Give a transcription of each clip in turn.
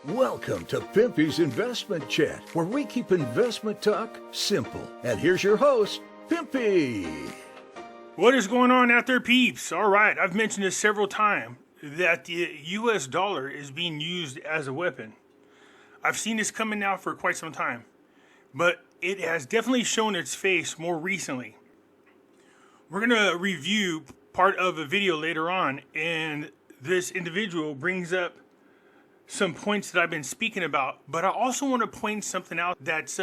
Welcome to Pimpy's Investment Chat, where we keep investment talk simple. And here's your host, Pimpy. What is going on out there, peeps? All right, I've mentioned this several times that the US dollar is being used as a weapon. I've seen this coming now for quite some time, but it has definitely shown its face more recently. We're going to review part of a video later on, and this individual brings up some points that I've been speaking about, but I also want to point something out that's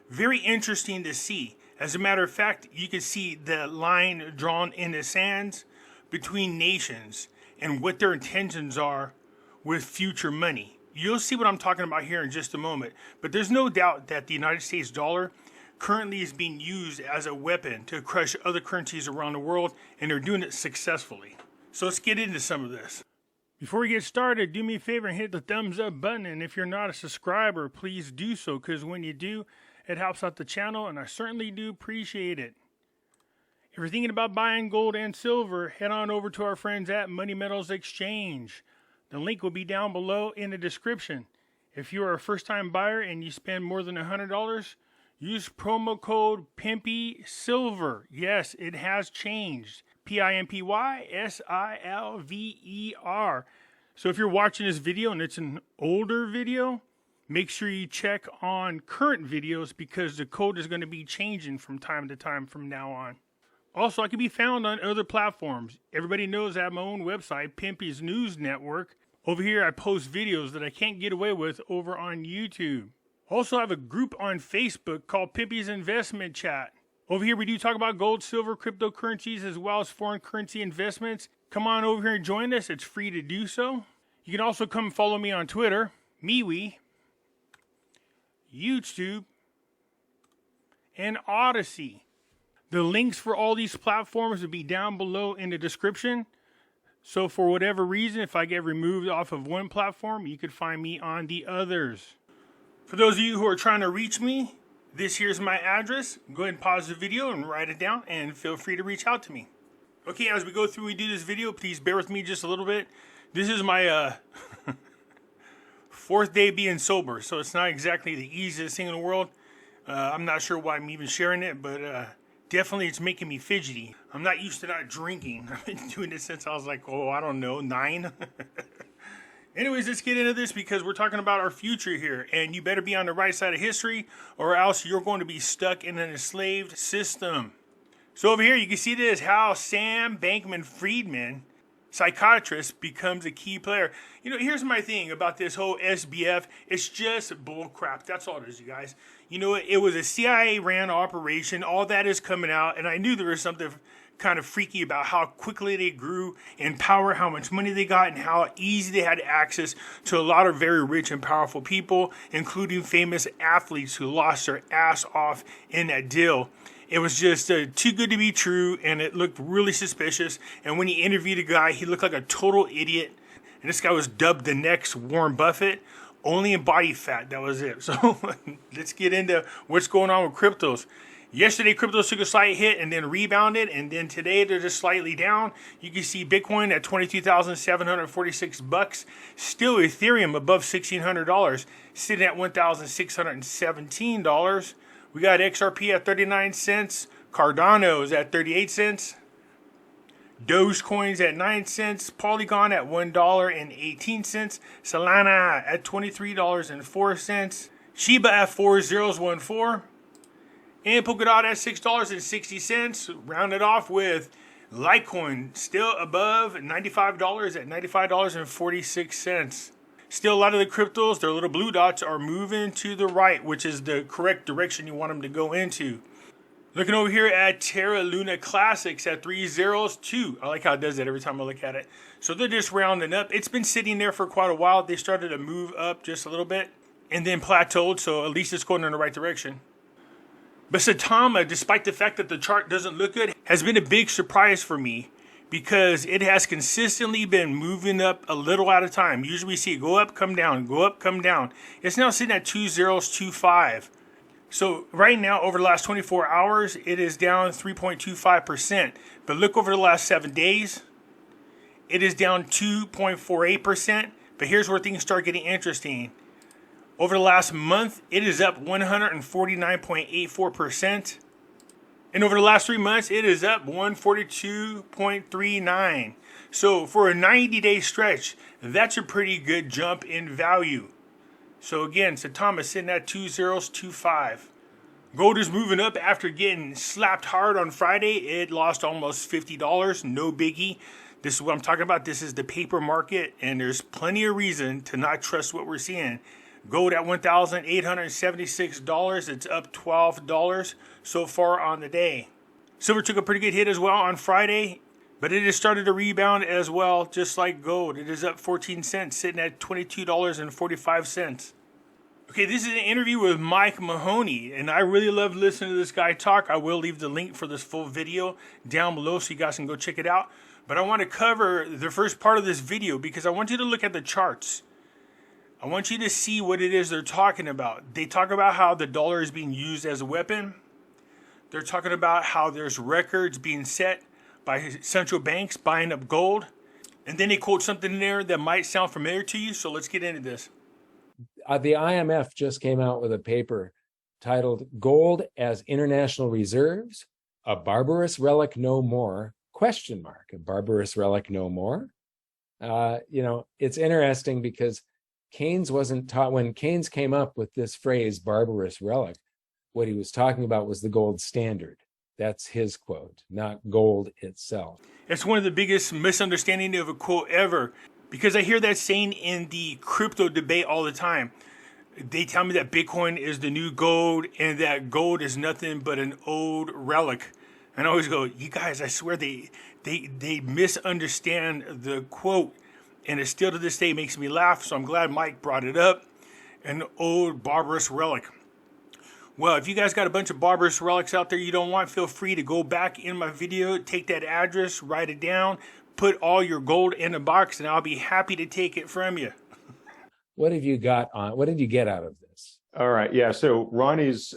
very interesting to see. As a matter of fact, you can see the line drawn in the sands between nations and what their intentions are with future money. You'll see what I'm talking about here in just a moment, but there's no doubt that the United States dollar currently is being used as a weapon to crush other currencies around the world, and they're doing it successfully. So let's get into some of this. Before we get started, do me a favor and hit the thumbs up button. And if you're not a subscriber, please do so, because when you do, it helps out the channel, and I certainly do appreciate it. If you're thinking about buying gold and silver, head on over to our friends at Money Metals Exchange. The link will be down below in the description. If you are a first-time buyer and you spend more than $100, use promo code PIMPYSILVER. Yes, it has changed. PIMPYSILVER. So if you're watching this video and it's an older video, make sure you check on current videos, because the code is going to be changing from time to time from now on. Also, I can be found on other platforms. Everybody knows I have my own website, Pimpy's News Network. Over here, I post videos that I can't get away with over on YouTube. Also, I have a group on Facebook called Pimpy's Investment Chat. Over here, we do talk about gold, silver, cryptocurrencies, as well as foreign currency investments. Come on over here and join us. It's free to do so. You can also come follow me on Twitter, MeWe, YouTube, and Odyssey. The links for all these platforms will be down below in the description. So for whatever reason, if I get removed off of one platform, you could find me on the others. For those of you who are trying to reach me, this here's my address. Go ahead and pause the video and write it down, and feel free to reach out to me. Okay, as we go through, we do this video, please bear with me just a little bit. This is my fourth day being sober, so it's not exactly the easiest thing in the world. I'm not sure why I'm even sharing it, but definitely it's making me fidgety. I'm not used to not drinking. I've been doing this since I was like, I don't know, 9. Anyways, let's get into this, because we're talking about our future here, and you better be on the right side of history, or else you're going to be stuck in an enslaved system. So over here, you can see this, how Sam Bankman-Friedman, psychiatrist, becomes a key player. You know, here's my thing about this whole SBF. It's just bull crap. That's all it is, you guys. You know, it was a CIA-ran operation. All that is coming out, and I knew there was something kind of freaky about how quickly they grew in power, how much money they got, and how easy they had access to a lot of very rich and powerful people, including famous athletes who lost their ass off in that deal. It was just too good to be true, and it looked really suspicious. And when he interviewed a guy, he looked like a total idiot. And this guy was dubbed the next Warren Buffett, only in body fat. That was it. So let's get into what's going on with cryptos. Yesterday, cryptos took a slight hit and then rebounded, and then today they're just slightly down. You can see Bitcoin at $22,746. Still Ethereum above $1,600, sitting at $1,617. We got XRP at 39 cents. Cardano is at 38 cents. Dogecoin's at 9 cents. Polygon at $1.18. Solana at $23.04. Shiba at 4014. And Polkadot at $6.60. Rounded off with Litecoin still above $95 at $95.46. Still, a lot of the cryptos, their little blue dots, are moving to the right, which is the correct direction you want them to go into. Looking over here at Terra Luna Classics at 302. I like how it does that every time I look at it. So they're just rounding up. It's been sitting there for quite a while. They started to move up just a little bit and then plateaued, so at least it's going in the right direction. But Saitama, despite the fact that the chart doesn't look good, has been a big surprise for me, because it has consistently been moving up a little at a time. Usually we see it go up, come down, go up, come down. It's now sitting at 2025. So right now, over the last 24 hours, it is down 3.25%. But look over the last 7 days, it is down 2.48%. But here's where things start getting interesting. Over the last month, it is up 149.84%. And over the last 3 months, it is up 142.39. So for a 90-day stretch, that's a pretty good jump in value. So again, Satam is sitting at 2025. Gold is moving up after getting slapped hard on Friday. It lost almost $50. No biggie. This is what I'm talking about. This is the paper market, and there's plenty of reason to not trust what we're seeing. Gold at $1,876. It's up $12 so far on the day. Silver took a pretty good hit as well on Friday, but it has started to rebound as well, just like gold. It is up 14 cents, sitting at $22.45. Okay, this is an interview with Mike Maloney, and I really love listening to this guy talk. I will leave the link for this full video down below so you guys can go check it out. But I want to cover the first part of this video because I want you to look at the charts. I want you to see what it is they're talking about. They talk about how the dollar is being used as a weapon. They're talking about how there's records being set by central banks buying up gold. And then they quote something in there that might sound familiar to you. So let's get into this. The IMF just came out with a paper titled Gold as International Reserves, a Barbarous Relic No More, ? A barbarous relic no more? It's interesting because Keynes wasn't taught, when Keynes came up with this phrase, barbarous relic, what he was talking about was the gold standard. That's his quote, not gold itself. It's one of the biggest misunderstandings of a quote ever, because I hear that saying in the crypto debate all the time. They tell me that Bitcoin is the new gold and that gold is nothing but an old relic. And I always go, you guys, I swear they misunderstand the quote. And it still to this day makes me laugh. So I'm glad Mike brought it up. An old barbarous relic. Well, if you guys got a bunch of barbarous relics out there you don't want, feel free to go back in my video, take that address, write it down, put all your gold in a box, and I'll be happy to take it from you. What have you got on? What did you get out of this? All right. Yeah. So Ronnie's,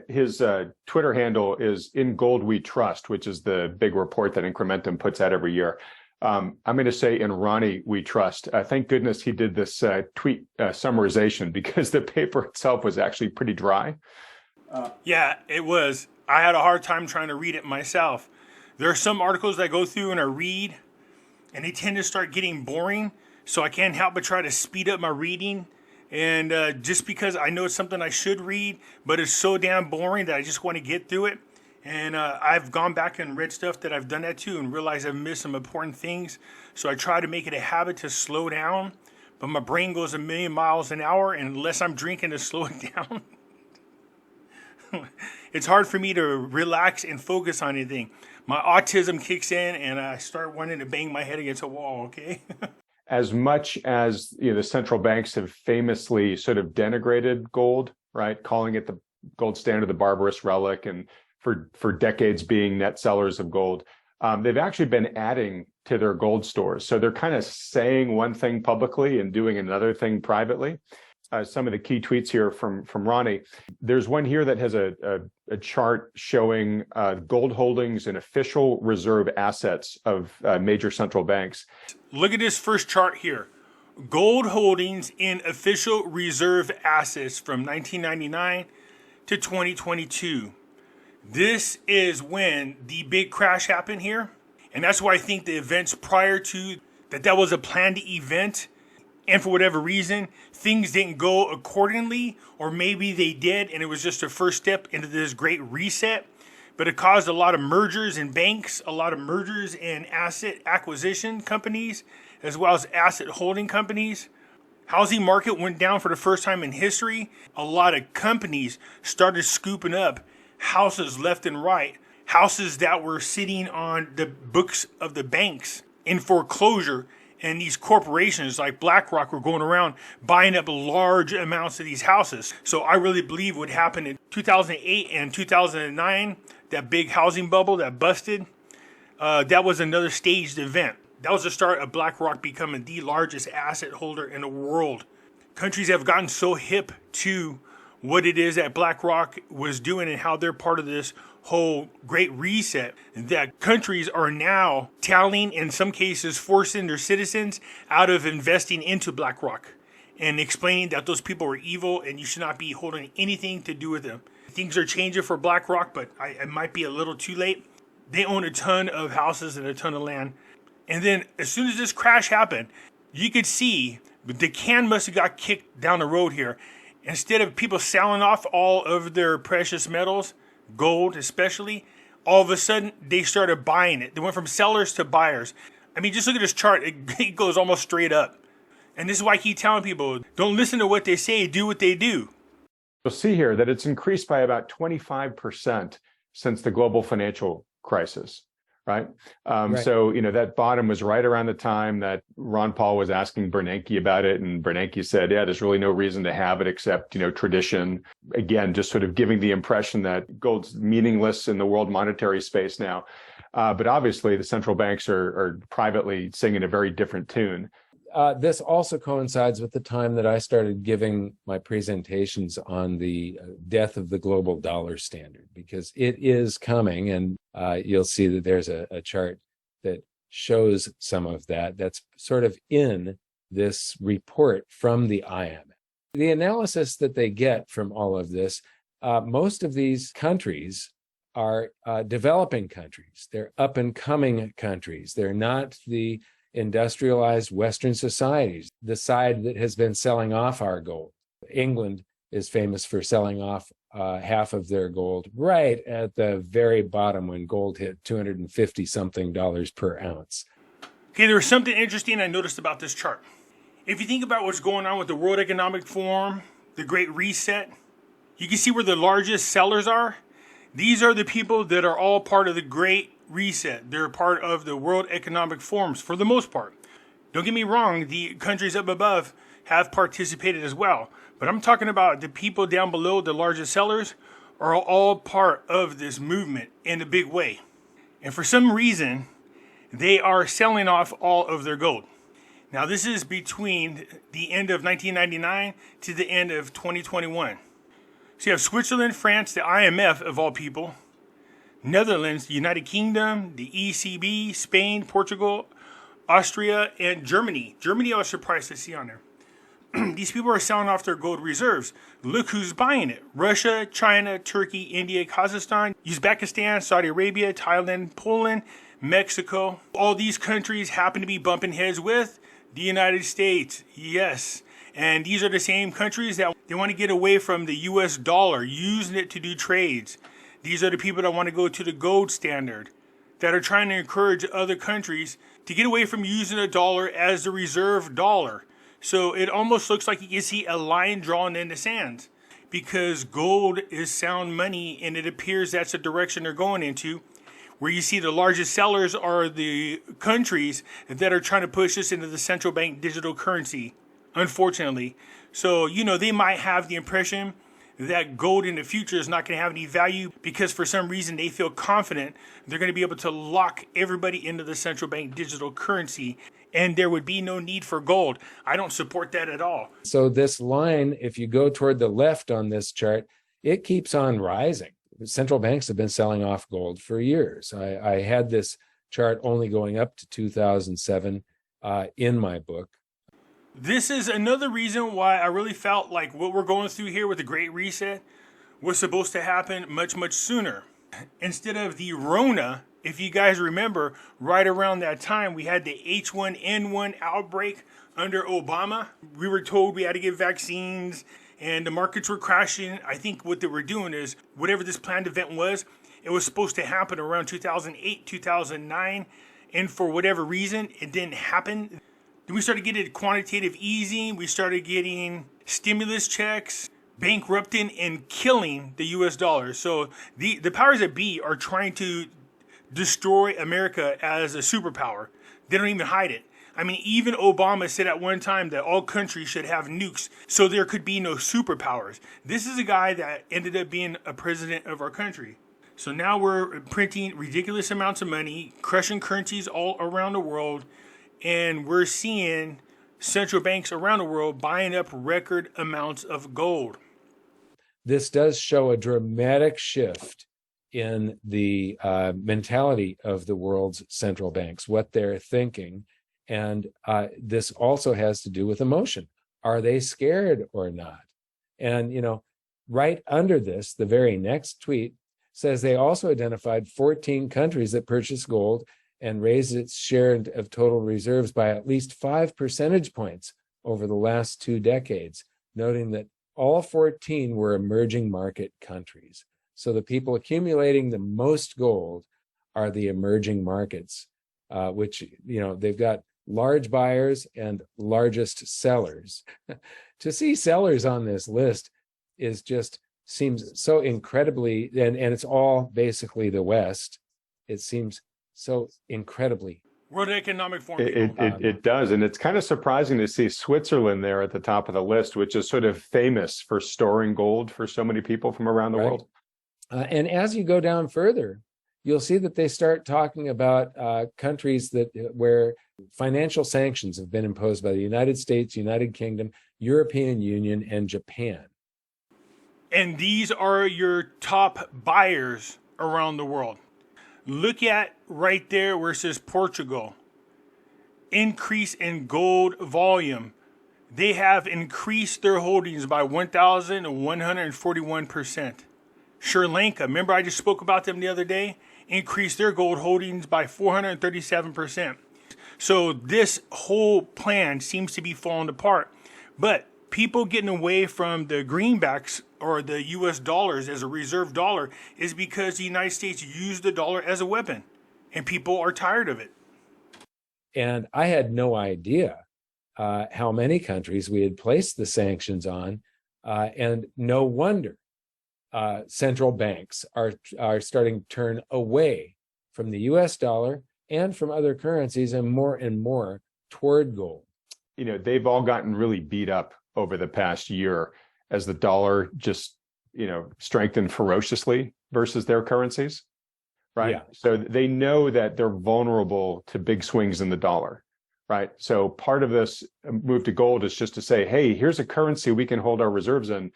his Twitter handle is In Gold We Trust, which is the big report that Incrementum puts out every year. I'm going to say In Ronnie We Trust. Thank goodness he did this tweet summarization because the paper itself was actually pretty dry. Yeah, it was. I had a hard time trying to read it myself. There are some articles I go through and I read, and they tend to start getting boring. So I can't help but try to speed up my reading. And just because I know it's something I should read, but it's so damn boring that I just want to get through it. And I've gone back and read stuff that I've done that too and realized I've missed some important things. So I try to make it a habit to slow down. But my brain goes a million miles an hour, and unless I'm drinking to slow it down, it's hard for me to relax and focus on anything. My autism kicks in and I start wanting to bang my head against a wall, okay? As much as the central banks have famously sort of denigrated gold, right, calling it the gold standard, the barbarous relic, and for decades being net sellers of gold, they've actually been adding to their gold stores. So they're kind of saying one thing publicly and doing another thing privately. Some of the key tweets here from Ronnie. There's one here that has a chart showing gold holdings and official reserve assets of major central banks. Look at this first chart here. Gold holdings in official reserve assets from 1999 to 2022. This is when the big crash happened here. And that's why I think the events prior to that was a planned event. And for whatever reason, things didn't go accordingly, or maybe they did, and it was just a first step into this great reset. But it caused a lot of mergers in banks, a lot of mergers in asset acquisition companies, as well as asset holding companies. Housing market went down for the first time in history. A lot of companies started scooping up houses left and right, houses that were sitting on the books of the banks in foreclosure. And these corporations like BlackRock were going around buying up large amounts of these houses. So I really believe what happened in 2008 and 2009, that big housing bubble that busted, that was another staged event. That was the start of BlackRock becoming the largest asset holder in the world. Countries have gotten so hip to what it is that BlackRock was doing and how they're part of this whole great reset that countries are now telling, in some cases forcing their citizens out of investing into BlackRock and explaining that those people are evil and you should not be holding anything to do with them. Things are changing for BlackRock, but it might be a little too late. They own a ton of houses and a ton of land. And then as soon as this crash happened, you could see the can must have got kicked down the road here. Instead of people selling off all of their precious metals, gold especially, all of a sudden they started buying it. They went from sellers to buyers. I mean, just look at this chart. It goes almost straight up. And this is why I keep telling people, don't listen to what they say, do what they do. You'll see here that it's increased by about 25% since the global financial crisis. Right. Right. So, that bottom was right around the time that Ron Paul was asking Bernanke about it. And Bernanke said, yeah, there's really no reason to have it except, tradition. Again, just sort of giving the impression that gold's meaningless in the world monetary space now. But obviously, the central banks are privately singing a very different tune. This also coincides with the time that I started giving my presentations on the death of the global dollar standard, because it is coming, and you'll see that there's a chart that shows some of that. That's sort of in this report from the IMF. The analysis that they get from all of this, most of these countries are developing countries. They're up and coming countries. They're not the industrialized Western societies, the side that has been selling off our gold. England is famous for selling off half of their gold right at the very bottom when gold hit $250 something per ounce. Okay, there was something interesting I noticed about this chart. If you think about what's going on with the World Economic Forum, the Great Reset, you can see where the largest sellers are. These are the people that are all part of the Great Reset. They're part of the World Economic Forums for the most part. Don't get me wrong, the countries up above have participated as well. But I'm talking about the people down below, the largest sellers, are all part of this movement in a big way. And for some reason, they are selling off all of their gold. Now, this is between the end of 1999 to the end of 2021. So you have Switzerland, France, the IMF of all people, Netherlands, the United Kingdom, the ECB, Spain, Portugal, Austria, and Germany. Germany, I was surprised to see on there. These people are selling off their gold reserves. Look who's buying it. Russia, China, Turkey, India, Kazakhstan, Uzbekistan, Saudi Arabia, Thailand, Poland, Mexico. All these countries happen to be bumping heads with the United States. Yes. And these are the same countries that they want to get away from the US dollar, using it to do trades. These are the people that want to go to the gold standard, that are trying to encourage other countries to get away from using a dollar as the reserve dollar. So it almost looks like you can see a line drawn in the sand, because gold is sound money, and it appears that's the direction they're going into, where you see the largest sellers are the countries that are trying to push us into the central bank digital currency, unfortunately. So, they might have the impression that gold in the future is not going to have any value because for some reason they feel confident they're going to be able to lock everybody into the central bank digital currency and there would be no need for gold. I don't support that at all. So this line, if you go toward the left on this chart, it keeps on rising. Central banks have been selling off gold for years. I had this chart only going up to 2007 in my book. This is another reason why I really felt like what we're going through here with the Great Reset was supposed to happen much, much sooner. Instead of the RONA, if you guys remember, right around that time, we had the H1N1 outbreak under Obama. We were told we had to get vaccines and the markets were crashing. I think what they were doing is whatever this planned event was, it was supposed to happen around 2008, 2009. And for whatever reason, it didn't happen. Then we started getting quantitative easing. We started getting stimulus checks, bankrupting and killing the US dollar. So the powers that be are trying to destroy America as a superpower. They don't even hide it. I mean, even Obama said at one time that all countries should have nukes so there could be no superpowers. This is a guy that ended up being a president of our country. So now we're printing ridiculous amounts of money, crushing currencies all around the world, and we're seeing central banks around the world buying up record amounts of gold. This does show a dramatic shift in the mentality of the world's central banks, what they're thinking. And this also has to do with emotion. Are they scared or not? And, right under this, the very next tweet says they also identified 14 countries that purchased gold and raised its share of total reserves by at least 5 percentage points over the last 2 decades, noting that all 14 were emerging market countries. So the people accumulating the most gold are the emerging markets, which, they've got large buyers and largest sellers. To see sellers on this list seems so incredibly, and it's all basically the West. It seems so incredibly. World Economic Forum. It does. And it's kind of surprising to see Switzerland there at the top of the list, which is sort of famous for storing gold for so many people from around the world. And as you go down further, you'll see that they start talking about countries where financial sanctions have been imposed by the United States, United Kingdom, European Union, and Japan. And these are your top buyers around the world. Look at right there where it says Portugal. Increase in gold volume. They have increased their holdings by 1,141%. Sri Lanka, remember I just spoke about them the other day? Increased their gold holdings by 437%. So this whole plan seems to be falling apart. But people getting away from the greenbacks or the US dollars as a reserve dollar is because the United States used the dollar as a weapon. And people are tired of it. And I had no idea how many countries we had placed the sanctions on. And no wonder central banks are starting to turn away from the US dollar and from other currencies and more toward gold. They've all gotten really beat up over the past year as the dollar just, strengthened ferociously versus their currencies, right? Yeah. So they know that they're vulnerable to big swings in the dollar, right? So part of this move to gold is just to say, hey, here's a currency we can hold our reserves in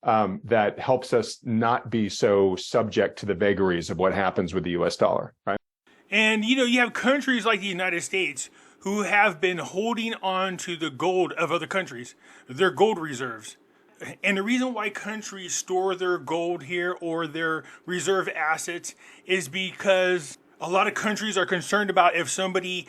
that helps us not be so subject to the vagaries of what happens with the US dollar, right? And, you have countries like the United States who have been holding on to the gold of other countries, their gold reserves. And the reason why countries store their gold here or their reserve assets is because a lot of countries are concerned about if somebody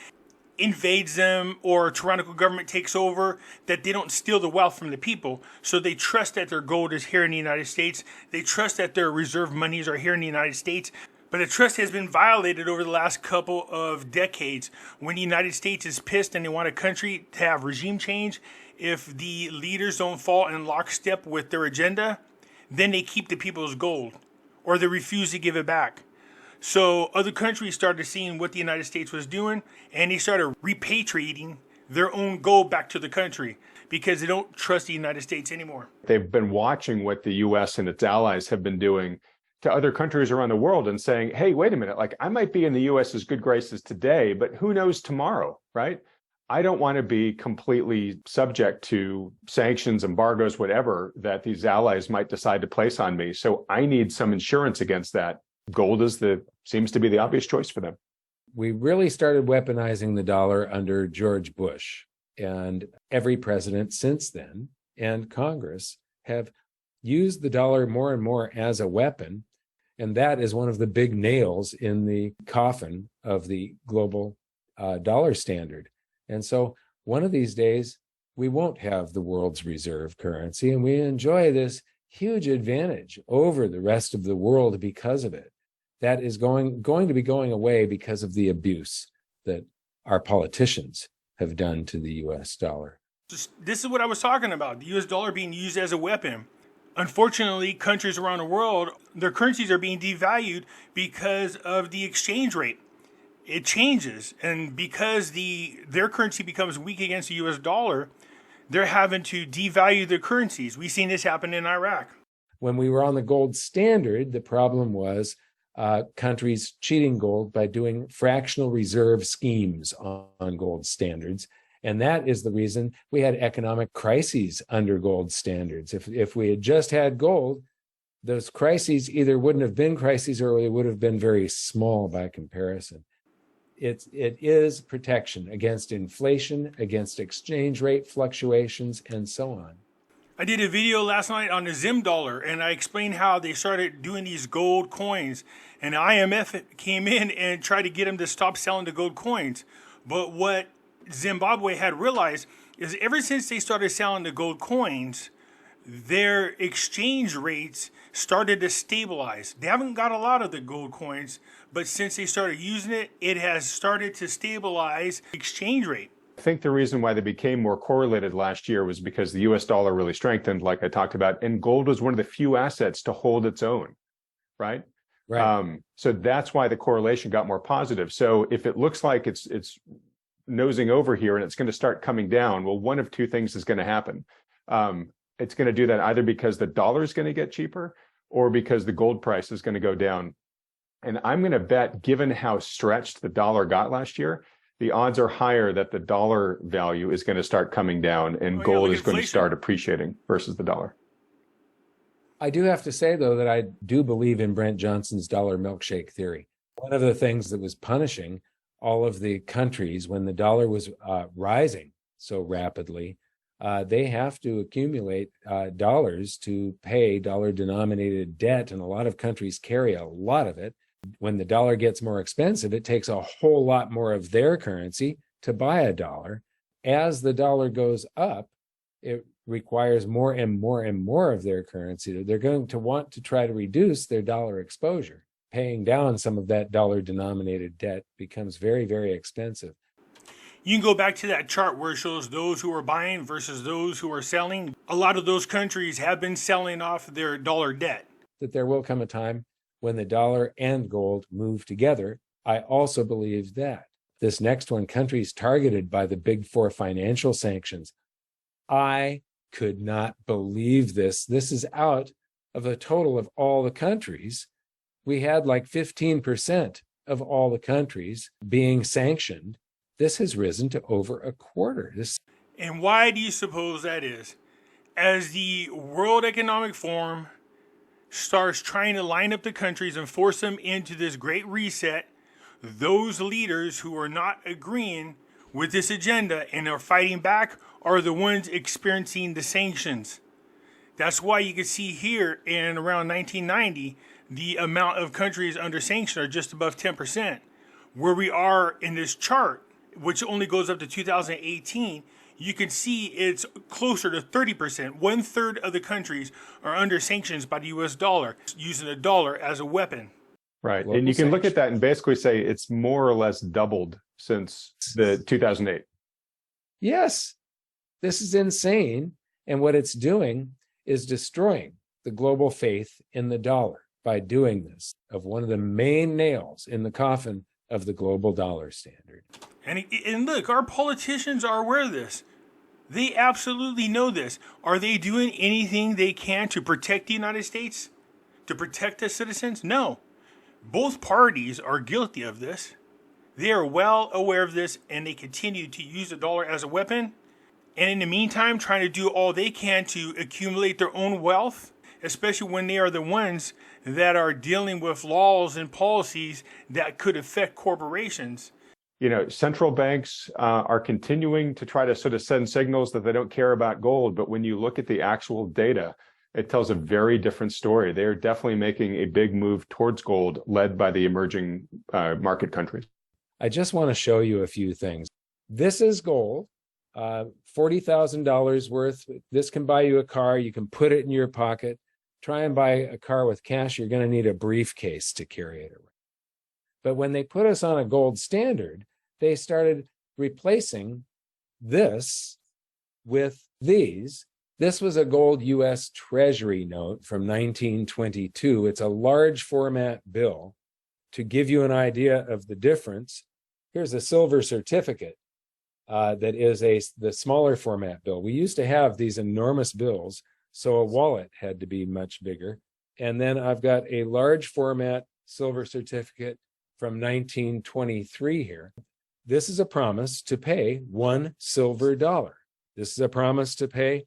invades them or a tyrannical government takes over, that they don't steal the wealth from the people. So they trust that their gold is here in the United States. They trust that their reserve monies are here in the United States. But the trust has been violated over the last couple of decades. When the United States is pissed and they want a country to have regime change, if the leaders don't fall in lockstep with their agenda, then they keep the people's gold or they refuse to give it back. So other countries started seeing what the United States was doing and they started repatriating their own gold back to the country because they don't trust the United States anymore. They've been watching what the US and its allies have been doing to other countries around the world and saying, hey, wait a minute, I might be in the US's good graces today, but who knows tomorrow, right? I don't want to be completely subject to sanctions, embargoes, whatever that these allies might decide to place on me. So I need some insurance against that. Gold seems to be the obvious choice for them. We really started weaponizing the dollar under George Bush, and every president since then and Congress have used the dollar more and more as a weapon. And that is one of the big nails in the coffin of the global dollar standard. And so one of these days, we won't have the world's reserve currency, and we enjoy this huge advantage over the rest of the world because of it. That is going to be going away because of the abuse that our politicians have done to the US dollar. This is what I was talking about, the US dollar being used as a weapon. Unfortunately, countries around the world, their currencies are being devalued because of the exchange rate. It changes, and because their currency becomes weak against the US dollar, they're having to devalue their currencies. We've seen this happen in Iraq. When we were on the gold standard, the problem was countries cheating gold by doing fractional reserve schemes on gold standards. And that is the reason we had economic crises under gold standards. If we had just had gold, those crises either wouldn't have been crises or they would have been very small by comparison. It is protection against inflation, against exchange rate fluctuations, and so on. I did a video last night on the Zim dollar, and I explained how they started doing these gold coins, and the IMF came in and tried to get them to stop selling the gold coins. But what Zimbabwe had realized is ever since they started selling the gold coins, their exchange rates started to stabilize. They haven't got a lot of the gold coins, but since they started using it, it has started to stabilize the exchange rate. I think the reason why they became more correlated last year was because the US dollar really strengthened, like I talked about, and gold was one of the few assets to hold its own, right? Right. So that's why the correlation got more positive. So if it looks like it's nosing over here and it's going to start coming down, well, one of two things is going to happen. It's going to do that either because the dollar is going to get cheaper or because the gold price is going to go down. And I'm going to bet, given how stretched the dollar got last year, the odds are higher that the dollar value is going to start coming down and gold is going to start appreciating versus the dollar. I do have to say, though, that I do believe in Brent Johnson's dollar milkshake theory. One of the things that was punishing all of the countries when the dollar was rising so rapidly, they have to accumulate dollars to pay dollar-denominated debt, and a lot of countries carry a lot of it. When the dollar gets more expensive, it takes a whole lot more of their currency to buy a dollar. As the dollar goes up, it requires more and more and more of their currency. They're going to want to try to reduce their dollar exposure. Paying down some of that dollar-denominated debt becomes very, very expensive. You can go back to that chart where it shows those who are buying versus those who are selling. A lot of those countries have been selling off their dollar debt. That there will come a time when the dollar and gold move together. I also believe that. This next one, countries targeted by the big four financial sanctions. I could not believe this. This is out of the total of all the countries. We had like 15% of all the countries being sanctioned. This has risen to over a quarter. And why do you suppose that is? As the World Economic Forum starts trying to line up the countries and force them into this great reset, those leaders who are not agreeing with this agenda and are fighting back are the ones experiencing the sanctions. That's why you can see here in around 1990, the amount of countries under sanction are just above 10%. Where we are in this chart, which only goes up to 2018, you can see it's closer to 30%. 1/3 of the countries are under sanctions by the US dollar, using the dollar as a weapon. Right. And you can look at that and basically say it's more or less doubled since the 2008. Yes, this is insane. And what it's doing is destroying the global faith in the dollar by doing this, of one of the main nails in the coffin of the global dollar standard. And look, our politicians are aware of this. They absolutely know this. Are they doing anything they can to protect the United States? To protect the citizens? No. Both parties are guilty of this. They are well aware of this, and they continue to use the dollar as a weapon. And in the meantime, trying to do all they can to accumulate their own wealth, especially when they are the ones that are dealing with laws and policies that could affect corporations. You know, central banks are continuing to try to sort of send signals that they don't care about gold. But when you look at the actual data, it tells a very different story. They are definitely making a big move towards gold, led by the emerging market countries. I just want to show you a few things. This is gold, $40,000 worth. This can buy you a car. You can put it in your pocket. Try and buy a car with cash. You're going to need a briefcase to carry it around. But when they put us on a gold standard, they started replacing this with these. This was a gold U.S. Treasury note from 1922. It's a large format bill. To give you an idea of the difference, here's a silver certificate that is the smaller format bill. We used to have these enormous bills, so a wallet had to be much bigger. And then I've got a large format silver certificate from 1923 here. This is a promise to pay $1 silver dollar. This is a promise to pay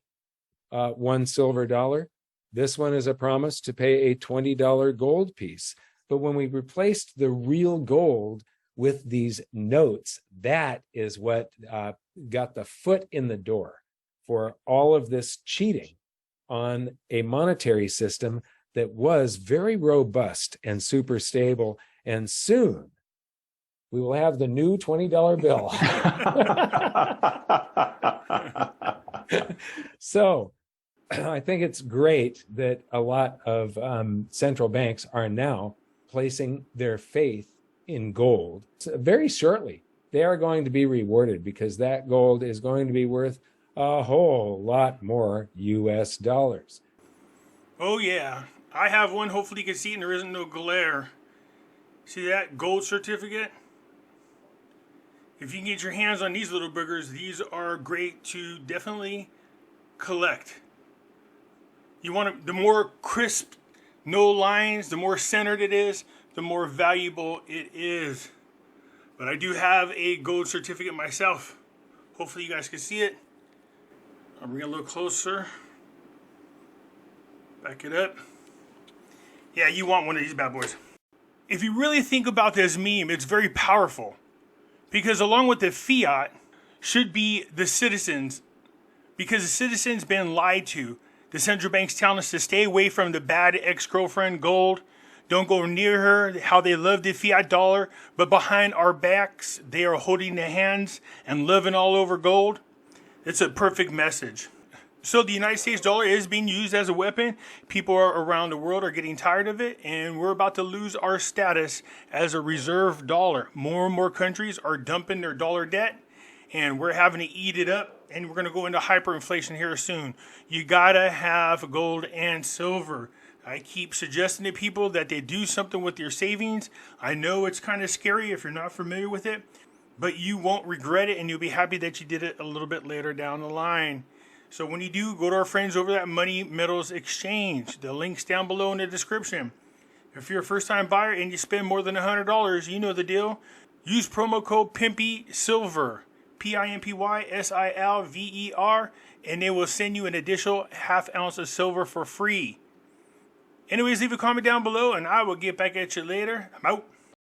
$1 silver dollar. This one is a promise to pay a $20 gold piece. But when we replaced the real gold with these notes, that is what got the foot in the door for all of this cheating on a monetary system that was very robust and super stable. And soon we will have the new $20 bill. So I think it's great that a lot of central banks are now placing their faith in gold. So very shortly, they are going to be rewarded because that gold is going to be worth a whole lot more US dollars. Oh yeah, I have one. Hopefully you can see it and there isn't no glare. See that gold certificate? If you can get your hands on these little boogers, these are great to definitely collect. You want to, the more crisp, no lines, the more centered it is, the more valuable it is. But I do have a gold certificate myself. Hopefully you guys can see it. I'll bring it a little closer. Back it up. Yeah, you want one of these bad boys. If you really think about this meme, it's very powerful. Because along with the fiat should be the citizens. Because the citizens been lied to. The central bank's telling us to stay away from the bad ex-girlfriend gold. Don't go near her, how they love the fiat dollar. But behind our backs, they are holding their hands and living all over gold. It's a perfect message. So the United States dollar is being used as a weapon. People around the world are getting tired of it. And we're about to lose our status as a reserve dollar. More and more countries are dumping their dollar debt. And we're having to eat it up. And we're going to go into hyperinflation here soon. You gotta have gold and silver. I keep suggesting to people that they do something with your savings. I know it's kind of scary if you're not familiar with it, but you won't regret it and you'll be happy that you did it a little bit later down the line. So when you do, go to our friends over at Money Metals Exchange. The link's down below in the description. If you're a first-time buyer and you spend more than $100, you know the deal. Use promo code Pimpy Silver. PIMPYSILVER, and they will send you an additional ½ ounce of silver for free. Anyways, leave a comment down below, and I will get back at you later. I'm out.